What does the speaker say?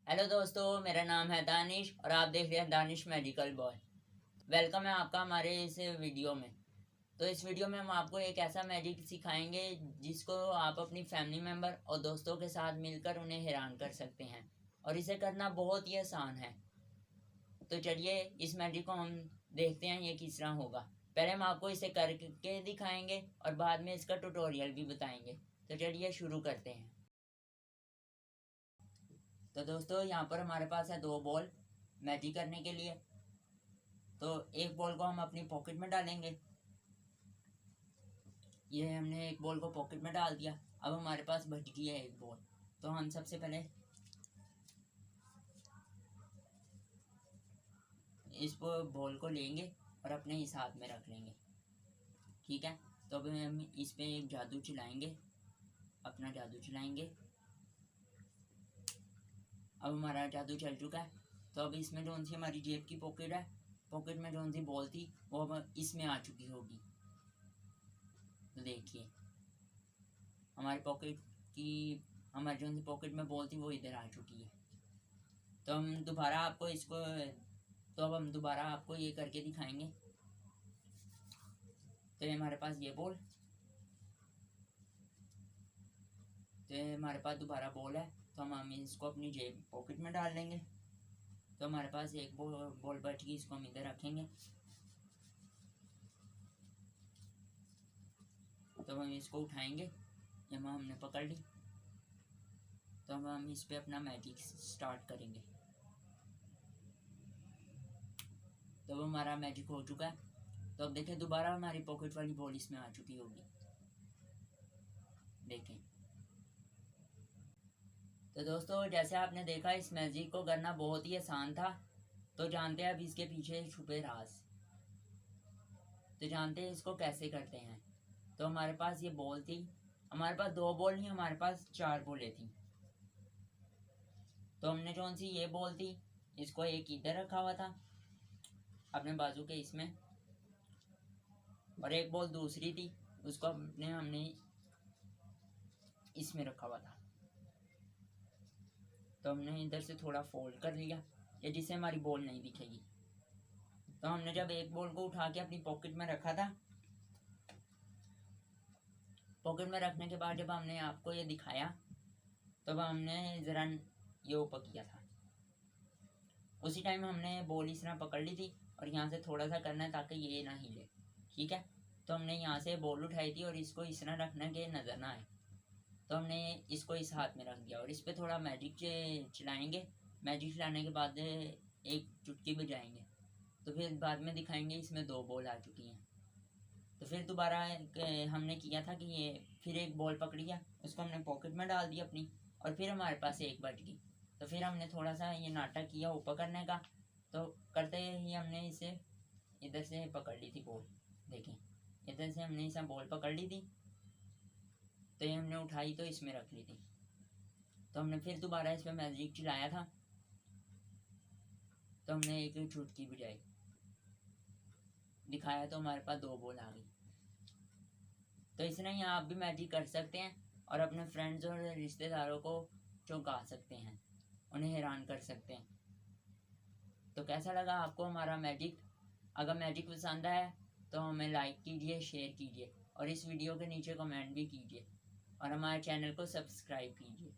Hello दोस्तों, मेरा नाम है दानिश और आप देख रहे हैं दानिश मेडिकल बॉय। वेलकम है आपका हमारे इस वीडियो में। तो इस वीडियो में हम आपको एक ऐसा मैजिक सिखाएंगे जिसको आप अपनी फैमिली मेम्बर और दोस्तों के साथ मिलकर उन्हें हैरान कर सकते हैं, और इसे करना बहुत ही आसान है। तो चलिए इस मैजिक को हम देखते हैं ये किस तरह होगा। पहले हम आपको इसे करके दिखाएंगे और बाद में इसका ट्यूटोरियल भी बताएंगे। तो चलिए शुरू करते हैं। तो दोस्तों, यहाँ पर हमारे पास है दो बॉल मैजिक करने के लिए। तो एक बॉल को हम अपनी पॉकेट में डालेंगे। ये हमने एक बॉल को पॉकेट में डाल दिया। अब हमारे पास बच गई है एक बॉल। तो हम सबसे पहले इस बॉल को लेंगे और अपने इस हाथ में रख लेंगे। ठीक है। तो अब हम इस पे एक जादू चलाएंगे, अपना जादू चलाएंगे। अब हमारा जादू चल चुका है। तो अब इसमें जो सी हमारी जेब की पॉकेट है, पॉकेट में जो सी बॉल थी वो अब इसमें आ चुकी होगी। तो देखिए हमारी पॉकेट की हमारी जो सी पॉकेट में बॉल थी वो इधर आ चुकी है। तो हम दोबारा आपको इसको तो अब हम दोबारा आपको ये करके दिखाएंगे। तो हमारे पास ये बॉल, तो हमारे पास दोबारा बॉल है। तो हम इसको अपनी जेब पॉकेट में डाल लेंगे। तो हमारे पास एक बॉल बच गई, इसको हम इधर रखेंगे। तो हम इसको उठाएंगे, जब हमने पकड़ ली तो हम इस पे अपना मैजिक स्टार्ट करेंगे। तो हमारा मैजिक हो चुका है। तो अब देखें दोबारा हमारी पॉकेट वाली बॉल इसमें आ चुकी होगी। देखें। तो दोस्तों, जैसे आपने देखा इस मैजिक को करना बहुत ही आसान था। तो जानते हैं अब इसके पीछे छुपे राज। तो जानते हैं इसको कैसे करते हैं। तो हमारे पास ये बॉल थी, हमारे पास दो बॉल नहीं, हमारे पास चार बॉलें थी। तो हमने जो सी ये बॉल थी इसको एक इधर रखा हुआ था अपने बाजू के इसमें, और एक बॉल दूसरी थी उसको हमने इसमें रखा हुआ था। तो हमने इधर से थोड़ा फोल्ड कर लिया या जिससे हमारी बॉल नहीं दिखेगी। तो हमने जब एक बॉल को उठा के अपनी पॉकेट में रखा था, पॉकेट में रखने के बाद जब हमने आपको ये दिखाया तब हमने ज़रा ये ऊपर किया था। उसी टाइम हमने बॉल इस तरह पकड़ ली थी और यहाँ से थोड़ा सा करना है ताकि ये ना हिले। ठीक है। तो हमने यहाँ से बॉल उठाई थी और इसको इस तरह रखना कि नज़र ना आए। तो हमने इसको इस हाथ में रख दिया और इस पर थोड़ा मैजिक चलाएंगे। मैजिक चलाने के बाद एक चुटकी बजाएंगे। तो फिर बाद में दिखाएंगे इसमें दो बॉल आ चुकी हैं। तो फिर दोबारा हमने किया था कि ये फिर एक बॉल पकड़ी है, उसको हमने पॉकेट में डाल दी अपनी, और फिर हमारे पास एक बच गई। तो फिर हमने थोड़ा सा ये नाटक किया ऊपर करने का। तो करते ही हमने इसे इधर से पकड़ ली थी बॉल। देखें, इधर से हमने इसे बॉल पकड़ ली थी। तो ये हमने उठाई तो इसमें रख ली थी। तो हमने फिर दोबारा इस पर मैजिक चलाया था। तो हमने एक चुटकी बजाई, दिखाया तो हमारे पास दो बॉल आ गई। तो इस तरह ही आप भी मैजिक कर सकते हैं और अपने फ्रेंड्स और रिश्तेदारों को चौंका सकते हैं, उन्हें हैरान कर सकते हैं। तो कैसा लगा आपको हमारा मैजिक? अगर मैजिक पसंद आया तो हमें लाइक कीजिए, शेयर कीजिए और इस वीडियो के नीचे कमेंट भी कीजिए और हमारे चैनल को सब्सक्राइब कीजिए।